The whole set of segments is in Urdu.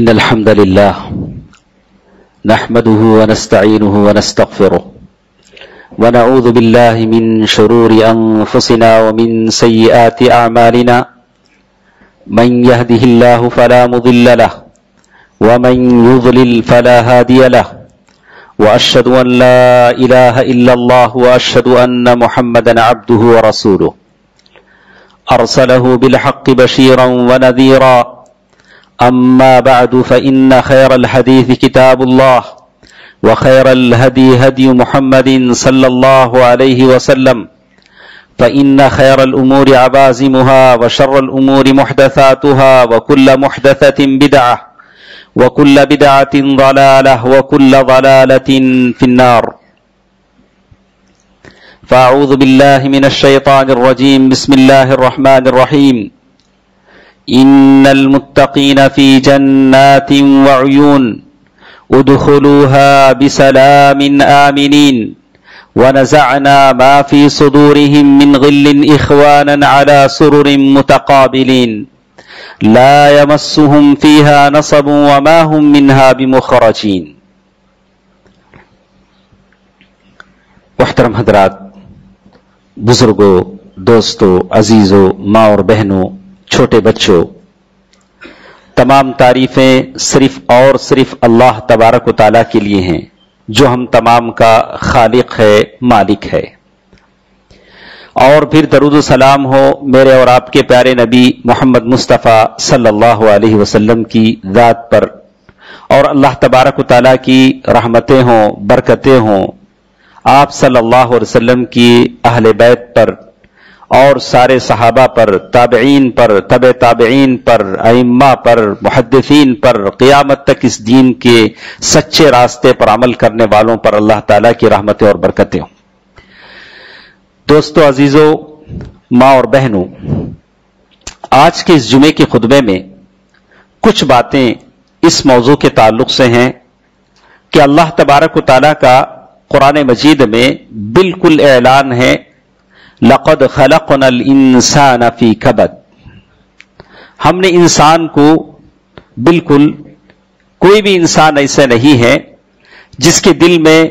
إن الحمد لله نحمده ونستعينه ونستغفره ونعوذ بالله من شرور أنفسنا ومن سيئات أعمالنا من يهده الله فلا مضل له ومن يضلل فلا هادي له وأشهد أن لا إله إلا الله وأشهد أن محمدا عبده ورسوله أرسله بالحق بشيرا ونذيرا أما بعد فإن خير الحديث كتاب الله وخير الهدي هدي محمد صلى الله عليه وسلم فإن خير الأمور عبازمها وشر الأمور محدثاتها وكل محدثة بدعة وكل بدعة ضلالة وكل ضلالة في النار فأعوذ بالله من الشيطان الرجيم بسم الله الرحمن الرحيم إن المتقين في جنات وعيون ادخلوها بسلام آمنين ونزعنا ما في صدورهم من غل إخوانا على سرر متقابلين لا يمسهم فيها نصب وما هم منها بمخرجين. محترم حضرات، بزرگوں، دوستوں، عزیزوں، ماں اور بہنوں، چھوٹے بچوں، تمام تعریفیں صرف اور صرف اللہ تبارک و تعالیٰ کے لیے ہیں جو ہم تمام کا خالق ہے، مالک ہے. اور پھر درود و سلام ہو میرے اور آپ کے پیارے نبی محمد مصطفیٰ صلی اللہ علیہ وسلم کی ذات پر، اور اللہ تبارک و تعالیٰ کی رحمتیں ہوں، برکتیں ہوں آپ صلی اللہ علیہ وسلم کی اہل بیت پر اور سارے صحابہ پر، تابعین پر، تبع تابعین پر، ائمہ پر، محدثین پر، قیامت تک اس دین کے سچے راستے پر عمل کرنے والوں پر اللہ تعالیٰ کی رحمتیں اور برکتیں ہوں. دوستو، عزیزوں، ماں اور بہنوں، آج کے اس جمعے کے خطبے میں کچھ باتیں اس موضوع کے تعلق سے ہیں کہ اللہ تبارک و تعالیٰ کا قرآن مجید میں بالکل اعلان ہے، لَقَدْ خَلَقْنَا الْإِنسَانَ فِي كَبَدٍ. ہم نے انسان کو بالکل، کوئی بھی انسان ایسا نہیں ہے جس کے دل میں،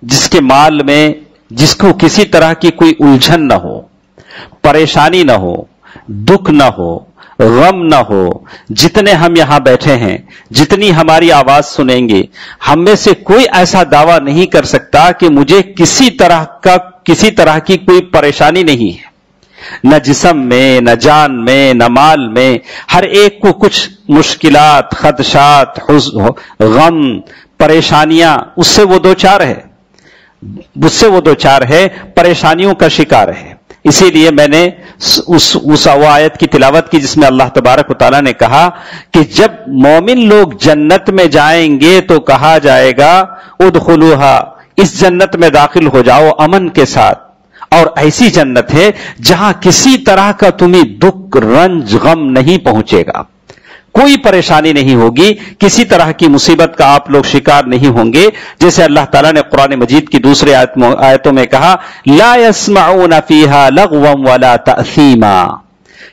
جس کے مال میں، جس کو کسی طرح کی کوئی الجھن نہ ہو، پریشانی نہ ہو، دکھ نہ ہو، غم نہ ہو. جتنے ہم یہاں بیٹھے ہیں، جتنی ہماری آواز سنیں گے، ہم میں سے کوئی ایسا دعویٰ نہیں کر سکتا کہ مجھے کسی طرح کی کوئی پریشانی نہیں ہے. نہ جسم میں، نہ جان میں، نہ مال میں. ہر ایک کو کچھ مشکلات، خدشات، غم، پریشانیاں اس سے وہ دو چار ہے، پریشانیوں کا شکار ہے. اسی لیے میں نے اس آیت کی تلاوت کی جس میں اللہ تبارک و تعالیٰ نے کہا کہ جب مومن لوگ جنت میں جائیں گے تو کہا جائے گا ادخلوہا، اس جنت میں داخل ہو جاؤ امن کے ساتھ. اور ایسی جنت ہے جہاں کسی طرح کا تمہیں دکھ، رنج، غم نہیں پہنچے گا، کوئی پریشانی نہیں ہوگی، کسی طرح کی مصیبت کا آپ لوگ شکار نہیں ہوں گے. جیسے اللہ تعالیٰ نے قرآن مجید کی دوسرے آیتوں میں کہا لا يسمعون فيها لغوا ولا تأثیما،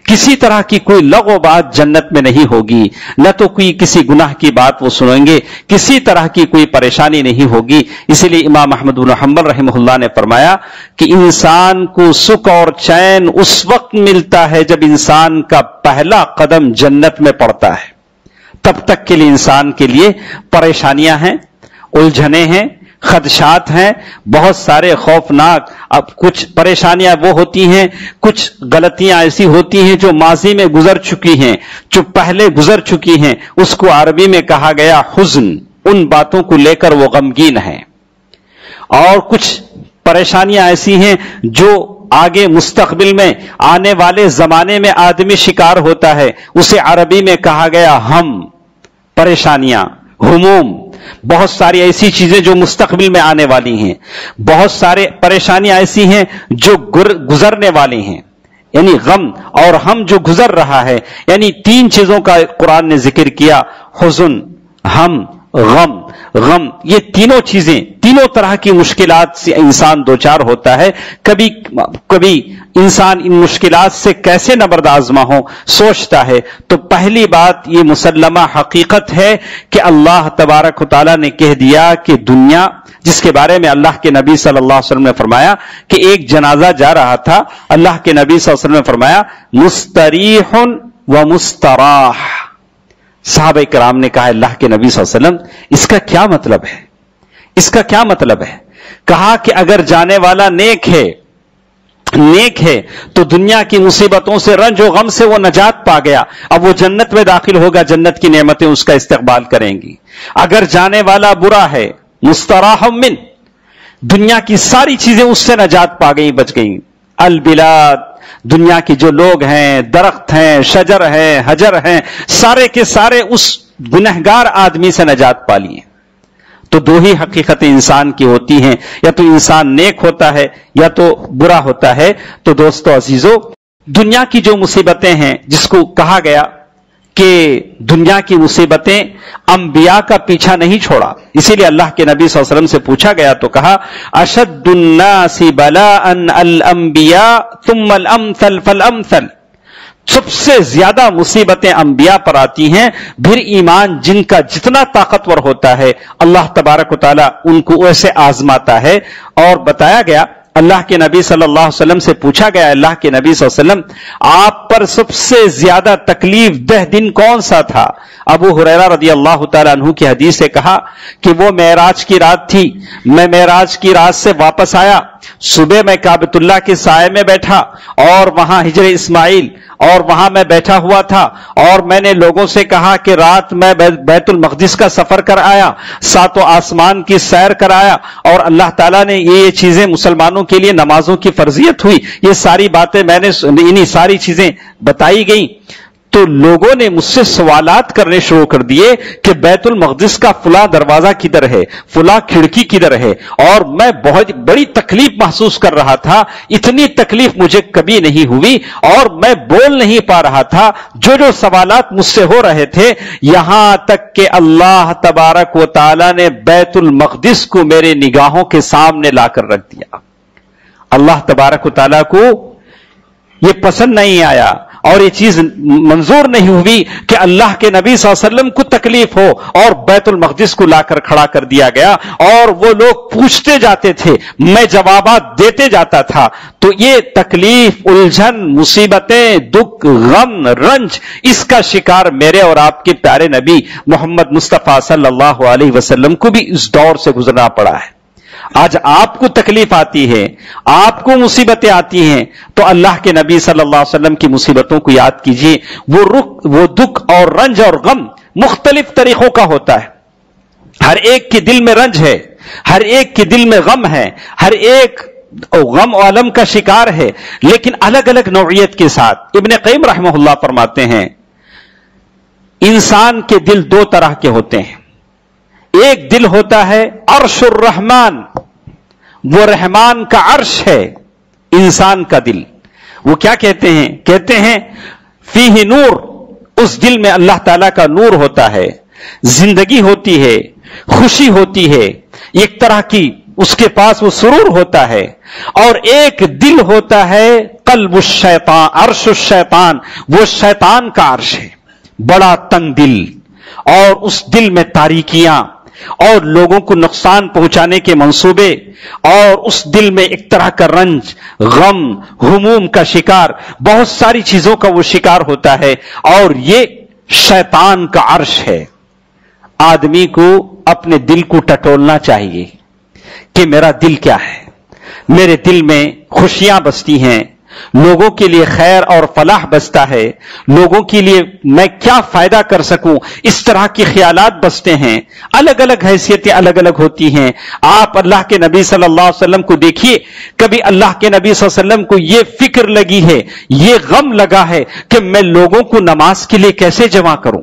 کسی طرح کی کوئی لغو بات جنت میں نہیں ہوگی، نہ تو کوئی کسی گناہ کی بات وہ سنیں گے، کسی طرح کی کوئی پریشانی نہیں ہوگی. اسی لیے امام احمد بن حنبل رحمہ اللہ نے فرمایا کہ انسان کو سکھ اور چین اس وقت ملتا ہے جب انسان کا پہلا قدم جنت میں پڑتا ہے. تب تک کے لیے انسان کے لیے پریشانیاں ہیں، الجھنیں ہیں، خدشات ہیں، بہت سارے خوفناک. اب کچھ پریشانیاں وہ ہوتی ہیں، کچھ غلطیاں ایسی ہوتی ہیں جو ماضی میں گزر چکی ہیں، جو پہلے گزر چکی ہیں. اس کو عربی میں کہا گیا حزن، ان باتوں کو لے کر وہ غمگین ہیں. اور کچھ پریشانیاں ایسی ہیں جو آگے مستقبل میں آنے والے زمانے میں آدمی شکار ہوتا ہے، اسے عربی میں کہا گیا ہم، پریشانیاں، ہموم. بہت ساری ایسی چیزیں جو مستقبل میں آنے والی ہیں، بہت سارے پریشانیاں ایسی ہیں جو گزرنے والی ہیں. یعنی غم اور ہم جو گزر رہا ہے، یعنی تین چیزوں کا قرآن نے ذکر کیا، حزن، ہم، غم. غم، یہ تینوں چیزیں، تینوں طرح کی مشکلات سے انسان دوچار ہوتا ہے. کبھی کبھی انسان ان مشکلات سے کیسے نبرد آزما ہو سوچتا ہے. تو پہلی بات یہ مسلمہ حقیقت ہے کہ اللہ تبارک و تعالیٰ نے کہہ دیا کہ دنیا، جس کے بارے میں اللہ کے نبی صلی اللہ علیہ وسلم نے فرمایا کہ ایک جنازہ جا رہا تھا، اللہ کے نبی صلی اللہ علیہ وسلم نے فرمایا مستریح و مستراح. صحابہ کرام نے کہا اللہ کے نبی صلی اللہ علیہ وسلم اس کا کیا مطلب ہے؟ اس کا کیا مطلب ہے؟ کہا کہ اگر جانے والا نیک ہے تو دنیا کی مصیبتوں سے، رنج و غم سے وہ نجات پا گیا، اب وہ جنت میں داخل ہوگا، جنت کی نعمتیں اس کا استقبال کریں گی. اگر جانے والا برا ہے، مستراح من، دنیا کی ساری چیزیں اس سے نجات پا گئی، بچ گئیں. البلاد، دنیا کے جو لوگ ہیں، درخت ہیں، شجر ہیں، حجر ہیں، سارے کے سارے اس گنہگار آدمی سے نجات پا لیے. تو دو ہی حقیقتیں انسان کی ہوتی ہیں، یا تو انسان نیک ہوتا ہے یا تو برا ہوتا ہے. تو دوستو عزیزو، دنیا کی جو مصیبتیں ہیں، جس کو کہا گیا کہ دنیا کی مصیبتیں انبیاء کا پیچھا نہیں چھوڑا، اسی لیے اللہ کے نبی صلی اللہ علیہ وسلم سے پوچھا گیا تو کہا اشد الناس بلاء الانبیاء ثم الامثل فالامثل. سب سے زیادہ مصیبتیں انبیاء پر آتی ہیں، پھر ایمان جن کا جتنا طاقتور ہوتا ہے اللہ تبارک و تعالیٰ ان کو ویسے آزماتا ہے. اور بتایا گیا، اللہ کے نبی صلی اللہ علیہ وسلم سے پوچھا گیا، اللہ کے نبی صلی اللہ علیہ وسلم آپ پر سب سے زیادہ تکلیف دہ دن کون سا تھا؟ ابو ہریرہ رضی اللہ تعالیٰ عنہ کی حدیث سے کہا کہ وہ معراج کی رات تھی، میں معراج کی رات سے واپس آیا، صبح میں کعبۃ اللہ کے سائے میں بیٹھا اور وہاں ہجر اسماعیل اور وہاں میں بیٹھا ہوا تھا، اور میں نے لوگوں سے کہا کہ رات میں بیت المقدس کا سفر کر آیا، ساتوں آسمان کی سیر کر آیا، اور اللہ تعالیٰ نے یہ چیزیں مسلمانوں کے لیے نمازوں کی فرضیت ہوئی، یہ ساری باتیں میں نے انہی ساری چیزیں بتائی گئیں. تو لوگوں نے مجھ سے سوالات کرنے شروع کر دیے کہ بیت المقدس کا فلاں دروازہ کدھر ہے، فلاں کھڑکی کدھر ہے، اور میں بہت بڑی تکلیف محسوس کر رہا تھا. اتنی تکلیف مجھے کبھی نہیں ہوئی، اور میں بول نہیں پا رہا تھا، جو سوالات مجھ سے ہو رہے تھے، یہاں تک کہ اللہ تبارک و تعالی نے بیت المقدس کو میرے نگاہوں کے سامنے لا کر رکھ دیا. اللہ تبارک و تعالی کو یہ پسند نہیں آیا اور یہ چیز منظور نہیں ہوئی کہ اللہ کے نبی صلی اللہ علیہ وسلم کو تکلیف ہو، اور بیت المقدس کو لا کر کھڑا کر دیا گیا، اور وہ لوگ پوچھتے جاتے تھے، میں جوابات دیتے جاتا تھا. تو یہ تکلیف، الجھن، مصیبتیں، دکھ، غم، رنج، اس کا شکار میرے اور آپ کے پیارے نبی محمد مصطفیٰ صلی اللہ علیہ وسلم کو بھی اس دور سے گزرنا پڑا ہے. آج آپ کو تکلیف آتی ہے، آپ کو مصیبتیں آتی ہیں، تو اللہ کے نبی صلی اللہ علیہ وسلم کی مصیبتوں کو یاد کیجئے. وہ دکھ اور رنج اور غم مختلف طریقوں کا ہوتا ہے. ہر ایک کے دل میں رنج ہے، ہر ایک کے دل میں غم ہے، ہر ایک غم و الم کا شکار ہے، لیکن الگ الگ نوعیت کے ساتھ. ابن قیم رحمہ اللہ فرماتے ہیں انسان کے دل دو طرح کے ہوتے ہیں. ایک دل ہوتا ہے عرش الرحمن، وہ رحمان کا عرش ہے انسان کا دل. وہ کیا کہتے ہیں؟ کہتے ہیں فیہ نور، اس دل میں اللہ تعالیٰ کا نور ہوتا ہے، زندگی ہوتی ہے، خوشی ہوتی ہے، ایک طرح کی اس کے پاس وہ سرور ہوتا ہے. اور ایک دل ہوتا ہے قلب الشیطان، عرش الشیطان، وہ شیطان کا عرش ہے، بڑا تنگ دل، اور اس دل میں تاریکیاں اور لوگوں کو نقصان پہنچانے کے منصوبے، اور اس دل میں ایک طرح کا رنج، غم، ہموم کا شکار، بہت ساری چیزوں کا وہ شکار ہوتا ہے. اور یہ شیطان کا عرش ہے. آدمی کو اپنے دل کو ٹٹولنا چاہیے کہ میرا دل کیا ہے، میرے دل میں خوشیاں بستی ہیں، لوگوں کے لیے خیر اور فلاح بستا ہے، لوگوں کے لیے میں کیا فائدہ کر سکوں، اس طرح کے خیالات بستے ہیں. الگ الگ حیثیتیں الگ الگ ہوتی ہیں. آپ اللہ کے نبی صلی اللہ علیہ وسلم کو دیکھیے، کبھی اللہ کے نبی صلی اللہ علیہ وسلم کو یہ فکر لگی ہے، یہ غم لگا ہے کہ میں لوگوں کو نماز کے لیے کیسے جمع کروں،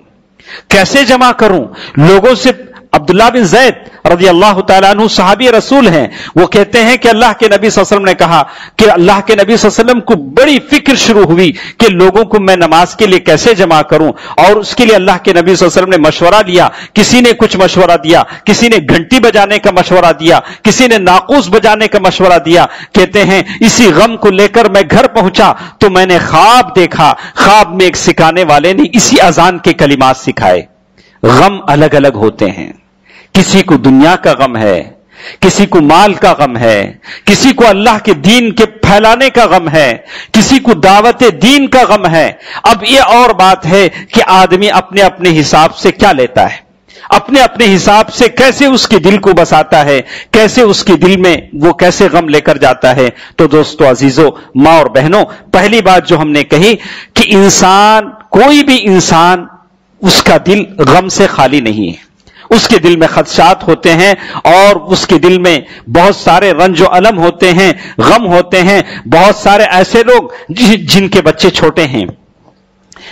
کیسے جمع کروں، لوگوں سے عبداللہ بن زید رضی اللہ تعالیٰ عنہ صحابی رسول ہیں، وہ کہتے ہیں کہ اللہ کے نبی صلی اللہ علیہ وسلم نے کہا کہ اللہ کے نبی صلی اللہ علیہ وسلم کو بڑی فکر شروع ہوئی کہ لوگوں کو میں نماز کے لیے کیسے جمع کروں، اور اس کے لیے اللہ کے نبی صلی اللہ علیہ وسلم نے مشورہ لیا، کسی نے کچھ مشورہ دیا، کسی نے گھنٹی بجانے کا مشورہ دیا، کسی نے ناقوس بجانے کا مشورہ دیا۔ کہتے ہیں اسی غم کو لے کر میں گھر پہنچا تو میں نے خواب دیکھا، خواب میں ایک سکھانے والے نے اسی اذان کے کلمات سکھائے۔ غم الگ الگ ہوتے ہیں، کسی کو دنیا کا غم ہے، کسی کو مال کا غم ہے، کسی کو اللہ کے دین کے پھیلانے کا غم ہے، کسی کو دعوت دین کا غم ہے۔ اب یہ اور بات ہے کہ آدمی اپنے اپنے حساب سے کیا لیتا ہے، اپنے اپنے حساب سے کیسے اس کے دل کو بساتا ہے، کیسے اس کے دل میں وہ کیسے غم لے کر جاتا ہے۔ تو دوستو عزیزو، ماں اور بہنوں، پہلی بات جو ہم نے کہی کہ انسان، کوئی بھی انسان، اس کا دل غم سے خالی نہیں ہے، اس کے دل میں خدشات ہوتے ہیں، اور اس کے دل میں بہت سارے رنج و الم ہوتے ہیں، غم ہوتے ہیں۔ بہت سارے ایسے لوگ جن کے بچے چھوٹے ہیں،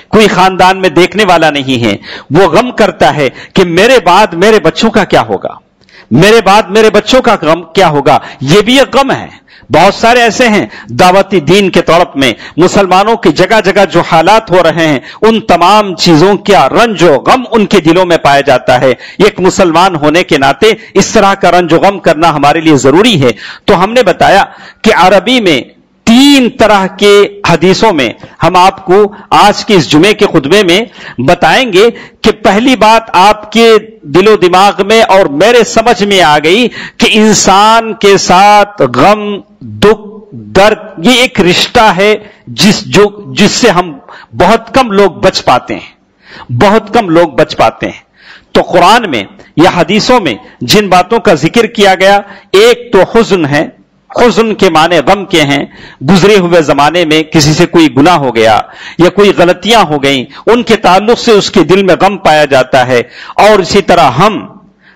کوئی خاندان میں دیکھنے والا نہیں ہے، وہ غم کرتا ہے کہ میرے بعد میرے بچوں کا کیا ہوگا، میرے بعد میرے بچوں کا غم کیا ہوگا۔ یہ بھی ایک غم ہے۔ بہت سارے ایسے ہیں دعوتی دین کے طرف میں مسلمانوں کی جگہ جگہ جو حالات ہو رہے ہیں، ان تمام چیزوں کا رنج و غم ان کے دلوں میں پایا جاتا ہے۔ ایک مسلمان ہونے کے ناطے اس طرح کا رنج و غم کرنا ہمارے لیے ضروری ہے۔ تو ہم نے بتایا کہ عربی میں 3 طرح کے حدیثوں میں ہم آپ کو آج کے اس جمعے کے خطبے میں بتائیں گے کہ پہلی بات آپ کے دل و دماغ میں اور میرے سمجھ میں آ گئی کہ انسان کے ساتھ غم، دکھ، درد یہ ایک رشتہ ہے جس سے ہم بہت کم لوگ بچ پاتے ہیں، بہت کم لوگ بچ پاتے ہیں۔ تو قرآن میں یا حدیثوں میں جن باتوں کا ذکر کیا گیا، ایک تو حزن ہے۔ حزن کے معنی غم کے ہیں۔ گزرے ہوئے زمانے میں کسی سے کوئی گناہ ہو گیا یا کوئی غلطیاں ہو گئیں، ان کے تعلق سے اس کے دل میں غم پایا جاتا ہے۔ اور اسی طرح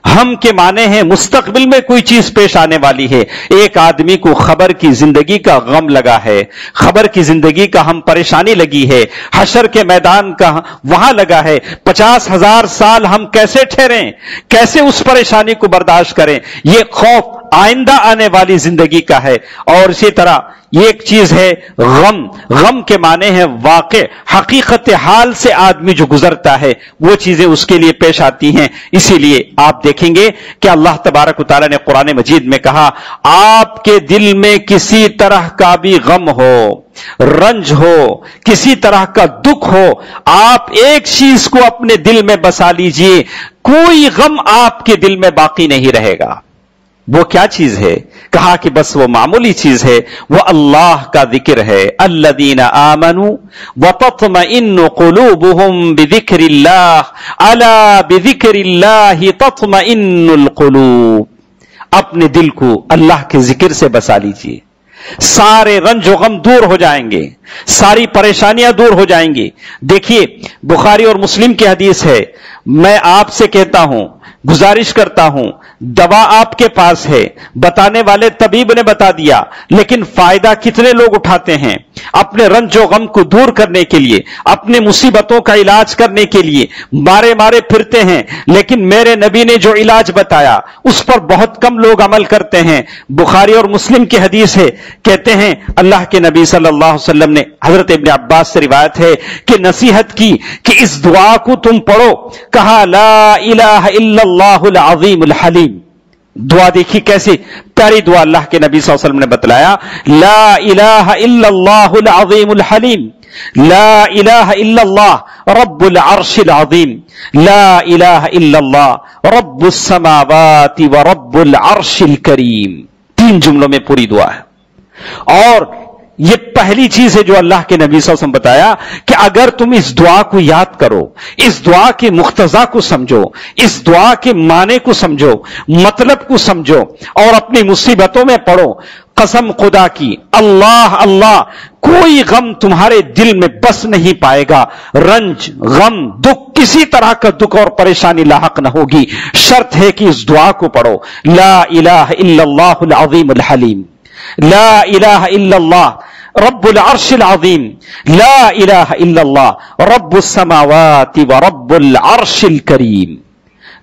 ہم کے معنی ہیں مستقبل میں کوئی چیز پیش آنے والی ہے۔ ایک آدمی کو خبر کی زندگی کا غم لگا ہے، خبر کی زندگی کا ہم پریشانی لگی ہے، حشر کے میدان کا وہاں لگا ہے۔ 50,000 سال ہم کیسے ٹھہریں، کیسے اس پریشانی کو برداشت کریں، یہ خوف آئندہ آنے والی زندگی کا ہے۔ اور اسی طرح یہ ایک چیز ہے غم کے معنی ہے واقع، حقیقت حال سے آدمی جو گزرتا ہے وہ چیزیں اس کے لیے پیش آتی ہیں۔ اسی لیے آپ دیکھیں گے کہ اللہ تبارک و تعالیٰ نے قرآن مجید میں کہا، آپ کے دل میں کسی طرح کا بھی غم ہو، رنج ہو، کسی طرح کا دکھ ہو، آپ ایک چیز کو اپنے دل میں بسا لیجئے، کوئی غم آپ کے دل میں باقی نہیں رہے گا۔ وہ کیا چیز ہے؟ کہا کہ بس وہ معمولی چیز ہے، وہ اللہ کا ذکر ہے۔ الذین آمنوا وتطمئن قلوبهم بذکر اللہ، الا بذکر اللہ تطمئن القلوب۔ اپنے دل کو اللہ کے ذکر سے بسا لیجئے، سارے رنج و غم دور ہو جائیں گے، ساری پریشانیاں دور ہو جائیں گی۔ دیکھیے بخاری اور مسلم کی حدیث ہے، میں آپ سے کہتا ہوں، گزارش کرتا ہوں، دوا آپ کے پاس ہے، بتانے والے طبیب نے بتا دیا، لیکن فائدہ کتنے لوگ اٹھاتے ہیں اپنے رنج و غم کو دور کرنے کے لیے، اپنے مصیبتوں کا علاج کرنے کے لیے مارے پھرتے ہیں، لیکن میرے نبی نے جو علاج بتایا اس پر بہت کم لوگ عمل کرتے ہیں۔ بخاری اور مسلم کی حدیث ہے، کہتے ہیں اللہ کے نبی صلی اللہ علیہ وسلم نے، حضرت ابن عباس سے روایت ہے کہ نصیحت کی کہ اس دعا کو تم پڑھو، کہا لا الہ الا اللہ العظیم الحلیم۔ دعا دیکھی کیسی پیاری دعا اللہ کے نبی صلی اللہ علیہ وسلم نے بتلایا، لا الہ الا اللہ العظیم الحلیم، لا الہ الا اللہ رب العرش العظیم، لا الہ الا اللہ رب السماوات ورب العرش الکریم۔ 3 جملوں میں پوری دعا ہے۔ اور یہ پہلی چیز ہے جو اللہ کے نبی صلی اللہ علیہ وسلم بتایا کہ اگر تم اس دعا کو یاد کرو، اس دعا کے مقتضا کو سمجھو، اس دعا کے معنی کو سمجھو، مطلب کو سمجھو اور اپنی مصیبتوں میں پڑھو، قسم خدا کی اللہ اللہ کوئی غم تمہارے دل میں بس نہیں پائے گا، رنج، غم، دکھ، کسی طرح کا دکھ اور پریشانی لاحق نہ ہوگی۔ شرط ہے کہ اس دعا کو پڑھو، لا الہ الا اللہ العظیم الحلیم، لا الہ الا اللہ رب العرش العظیم، لا الہ الا اللہ رب السماوات ورب العرش الکریم۔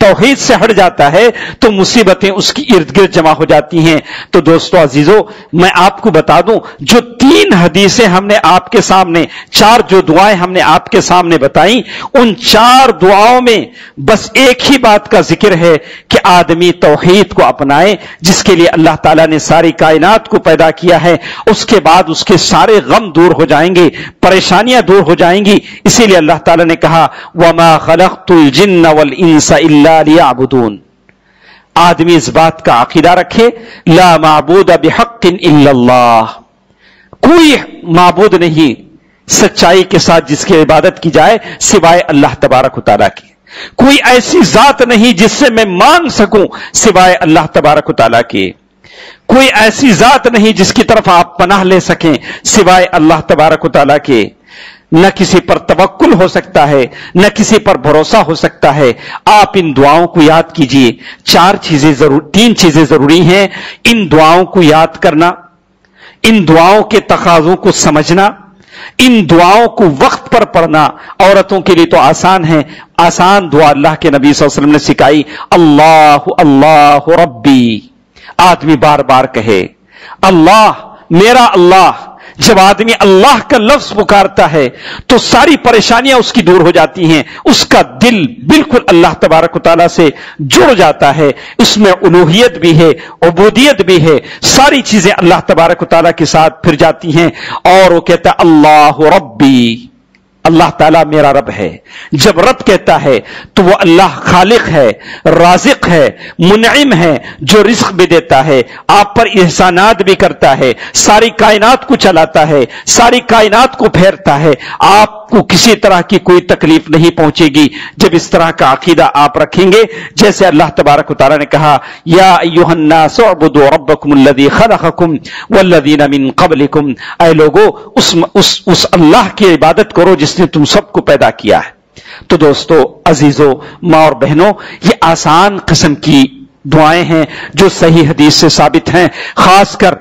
توحید سے ہٹ جاتا ہے تو مصیبتیں اس کی ارد گرد جمع ہو جاتی ہیں۔ تو دوستو عزیزو، میں آپ کو بتا دوں، جو 3 حدیثیں ہم نے آپ کے سامنے، 4 جو دعائیں ہم نے آپ کے سامنے بتائیں، ان 4 دعاؤں میں بس ایک ہی بات کا ذکر ہے کہ آدمی توحید کو اپنائے، جس کے لیے اللہ تعالیٰ نے ساری کائنات کو پیدا کیا ہے۔ اس کے بعد اس کے سارے غم دور ہو جائیں گے، پریشانیاں دور ہو جائیں گی۔ اسی لیے اللہ تعالیٰ نے کہا وَمَا خَلَقْتُ الْجِنَّ وَالْإِنسَ إِلَّا لِيَعْبُدُونَ۔ آدمی اس بات کا عقیدہ رکھے، لا معبود بحق الا اللہ، کوئی معبود نہیں سچائی کے ساتھ جس کی عبادت کی جائے سوائے اللہ تبارک و تعالیٰ کی، کوئی ایسی ذات نہیں جس سے میں مانگ سکوں سوائے اللہ تبارک و تعالیٰ کی، کوئی ایسی ذات نہیں جس کی طرف آپ پناہ لے سکیں سوائے اللہ تبارک و تعالیٰ کے۔ نہ کسی پر توکل ہو سکتا ہے، نہ کسی پر بھروسہ ہو سکتا ہے۔ آپ ان دعاؤں کو یاد کیجئے، 3 چیزیں ضروری ہیں۔ ان دعاؤں کو یاد کرنا، ان دعاؤں کے تقاضوں کو سمجھنا، ان دعاؤں کو وقت پر پڑھنا۔ عورتوں کے لیے تو آسان ہے، آسان دعا اللہ کے نبی صلی اللہ علیہ وسلم نے سکھائی، اللہ اللہ ربی۔ آدمی بار بار کہے اللہ میرا اللہ۔ جب آدمی اللہ کا لفظ پکارتا ہے تو ساری پریشانیاں اس کی دور ہو جاتی ہیں، اس کا دل بالکل اللہ تبارک و تعالیٰ سے جڑ جاتا ہے، اس میں الوہیت بھی ہے، عبودیت بھی ہے، ساری چیزیں اللہ تبارک و تعالیٰ کے ساتھ پھر جاتی ہیں، اور وہ کہتا ہے اللہ ربی، اللہ تعالیٰ میرا رب ہے۔ جب رب کہتا ہے تو وہ اللہ خالق ہے، رازق ہے، منعم ہے، جو رزق بھی دیتا ہے، آپ پر احسانات بھی کرتا ہے، ساری کائنات کو چلاتا ہے، ساری کائنات کو پھیرتا ہے، آپ کو کسی طرح کی کوئی تکلیف نہیں پہنچے گی جب اس طرح کا عقیدہ آپ رکھیں گے۔ جیسے اللہ تبارک و تعالیٰ نے کہا یا ایھا الناس اعبدوا ربکم الذی خلقکم والذین من قبلکم، اے لوگو اس اللہ کی عبادت کرو جس نے تم سب کو پیدا کیا ہے۔ تو دوستو عزیزو، ماں اور بہنوں، یہ آسان قسم کی دعائیں ہیں جو صحیح حدیث سے ثابت ہیں، خاص کر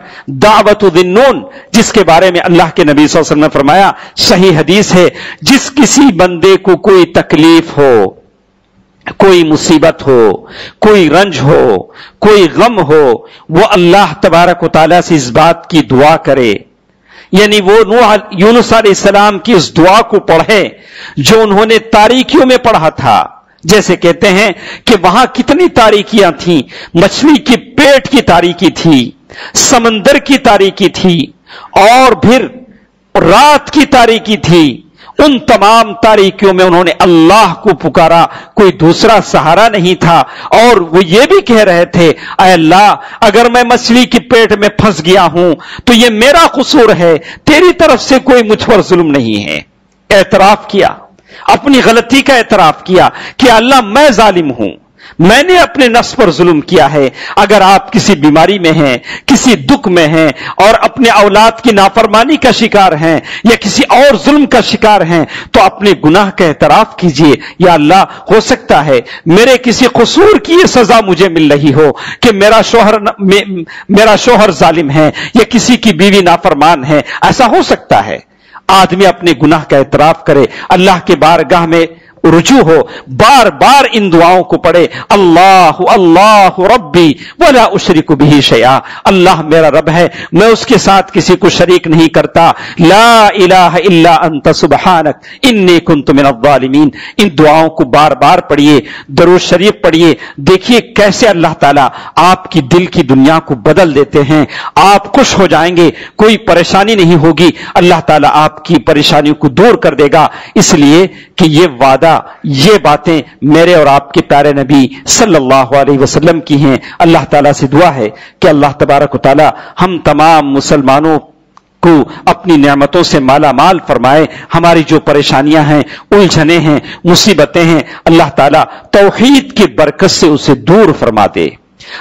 دعوت الذنون، جس کے بارے میں اللہ کے نبی صلی اللہ علیہ وسلم نے فرمایا، صحیح حدیث ہے، جس کسی بندے کو کوئی تکلیف ہو، کوئی مصیبت ہو، کوئی رنج ہو، کوئی غم ہو، وہ اللہ تبارک و تعالیٰ سے اس بات کی دعا کرے، یعنی وہ یونس علیہ السلام کی اس دعا کو پڑھے جو انہوں نے تاریکیوں میں پڑھا تھا۔ جیسے کہتے ہیں کہ وہاں کتنی تاریکیاں تھیں، مچھلی کی پیٹ کی تاریکی تھی، سمندر کی تاریکی تھی، اور پھر رات کی تاریکی تھی۔ ان تمام تاریکیوں میں انہوں نے اللہ کو پکارا، کوئی دوسرا سہارا نہیں تھا، اور وہ یہ بھی کہہ رہے تھے اے اللہ اگر میں مچھلی کی پیٹ میں پھنس گیا ہوں تو یہ میرا قصور ہے، تیری طرف سے کوئی مجھ پر ظلم نہیں ہے۔ اعتراف کیا، اپنی غلطی کا اعتراف کیا کہ اللہ میں ظالم ہوں، میں نے اپنے نفس پر ظلم کیا ہے۔ اگر آپ کسی بیماری میں ہیں، کسی دکھ میں ہیں، اور اپنے اولاد کی نافرمانی کا شکار ہیں یا کسی اور ظلم کا شکار ہیں، تو اپنے گناہ کا اعتراف کیجئے، یا اللہ ہو سکتا ہے میرے کسی قصور کی یہ سزا مجھے مل رہی ہو کہ میرا شوہر ظالم ہے یا کسی کی بیوی نافرمان ہے، ایسا ہو سکتا ہے۔ آدمی اپنے گناہ کا اعتراف کرے، اللہ کے بارگاہ میں رجوع ہو، بار بار ان دعاؤں کو پڑھے، اللہ اللہ ربی ولا اشرک بہ شیئا، اللہ میرا رب ہے، میں اس کے ساتھ کسی کو شریک نہیں کرتا، لا الہ الا انت سبحانک انی کنت من الظالمین۔ ان دعاؤں کو بار بار پڑھیے، درود شریف پڑھیے، دیکھیے کیسے اللہ تعالیٰ آپ کی دل کی دنیا کو بدل دیتے ہیں، آپ خوش ہو جائیں گے، کوئی پریشانی نہیں ہوگی، اللہ تعالیٰ آپ کی پریشانیوں کو دور کر دے گا، اس لیے کہ یہ وعدہ، یہ باتیں میرے اور آپ کے پیارے نبی صلی اللہ علیہ وسلم کی ہیں۔ اللہ تعالیٰ سے دعا ہے کہ اللہ تبارک و تعالیٰ ہم تمام مسلمانوں کو اپنی نعمتوں سے مالا مال فرمائے، ہماری جو پریشانیاں ہیں، الجھنیں ہیں، مصیبتیں ہیں، اللہ تعالیٰ توحید کی برکت سے اسے دور فرما دے،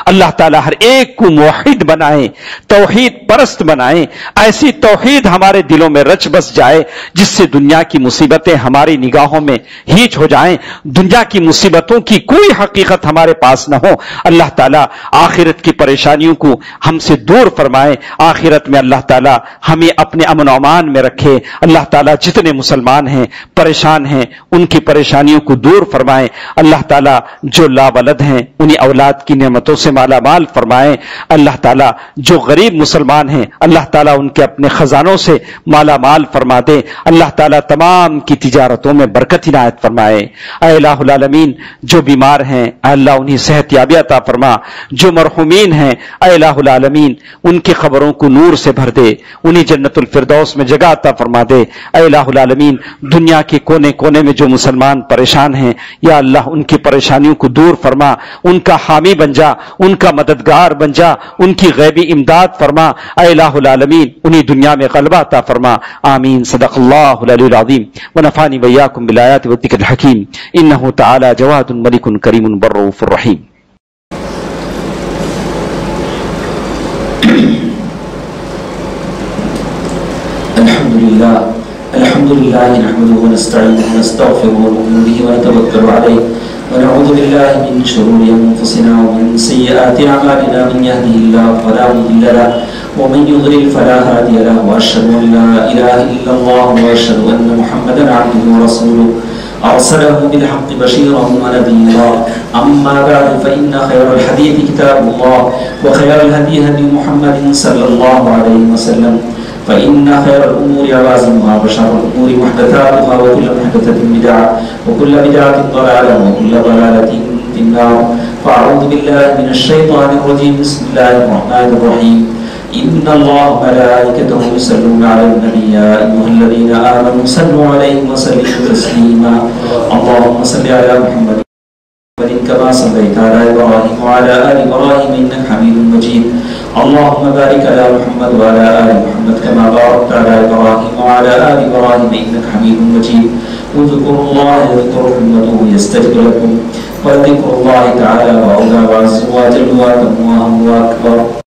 اللہ تعالیٰ ہر ایک کو موحد بنائے، توحید پرست بنائے، ایسی توحید ہمارے دلوں میں رچ بس جائے جس سے دنیا کی مصیبتیں ہماری نگاہوں میں ہیچ ہو جائیں، دنیا کی مصیبتوں کی کوئی حقیقت ہمارے پاس نہ ہو۔ اللہ تعالیٰ آخرت کی پریشانیوں کو ہم سے دور فرمائے، آخرت میں اللہ تعالیٰ ہمیں اپنے امن و امان میں رکھے۔ اللہ تعالیٰ جتنے مسلمان ہیں پریشان ہیں ان کی پریشانیوں کو دور فرمائے۔ اللہ تعالیٰ جو لا ولد ہیں انہیں اولاد کی نعمتوں سے مالا مال فرمائے۔ اللہ تعالیٰ جو غریب مسلمان ہیں اللہ تعالیٰ ان کے اپنے خزانوں سے مالا مال فرما دے۔ اللہ تعالیٰ تمام کی تجارتوں میں برکت عنایت فرمائے۔ اے الہ العالمین جو بیمار ہیں اے اللہ انہیں صحت یابی عطا فرما، جو مرحومین ہیں اے الہ العالمین ان کی خبروں کو نور سے بھر دے، انہیں جنت الفردوس میں جگہ عطا فرما دے۔ اے الہ العالمین دنیا کے کونے کونے میں جو مسلمان پریشان ہیں یا اللہ ان کی پریشانیوں کو دور فرما، ان کا حامی بن جا، ان کا مددگار بن جا، ان کی غیبی امداد فرما۔ اے الہ العالمین انہیں دنیا میں غلبہ عطا فرما۔ آمین۔ صدق اللہ العلی العظیم ونفعني وإياكم بالآيات والذكر الحكيم إنه تعالى جواد ملك كريم بر رؤوف رحيم۔ الحمد لله نحمده ونستعينه ونستغفره ونؤمن به ونتوكل عليه ونعوذ بالله من شرور أنفسنا ومن سيئات أعمالنا من يهده الله فلا مضل له ومن يضلل فلا هادي له وأشهد أن لا إله إلا الله وأشهد أن محمدا عبده ورسوله أرسله بالحق بشيرا ونذيرا أما بعد فإن خير الحديث كتاب الله وخير الهدي هدي محمد صلى الله عليه وسلم فإن خير الأمور عوازمها وشر الأمور محدثاتها وكل محدثة بدعة وكل بدعة ضلالة وكل ضلالة في النار فأعوذ بالله من الشيطان الرجيم بسم الله الرحمن الرحيم إن الله وملائكته يصلون على النبي يا أيها الذين آمنوا صلوا عليه وسلموا تسليما اللهم صل على محمد كما صليت على إبراهيم وعلى آل إبراهيم إنك حميد مجيد اللهم بارك على محمد وعلى آل محمد كما باركت على إبراهيم وعلى آل إبراهيم إنك حميد مجيد اذكروا الله يذكركم وادعوه يستجب لكم وذكر الله تعالى وأولى وعز وجل وأتم وأهم وأكبر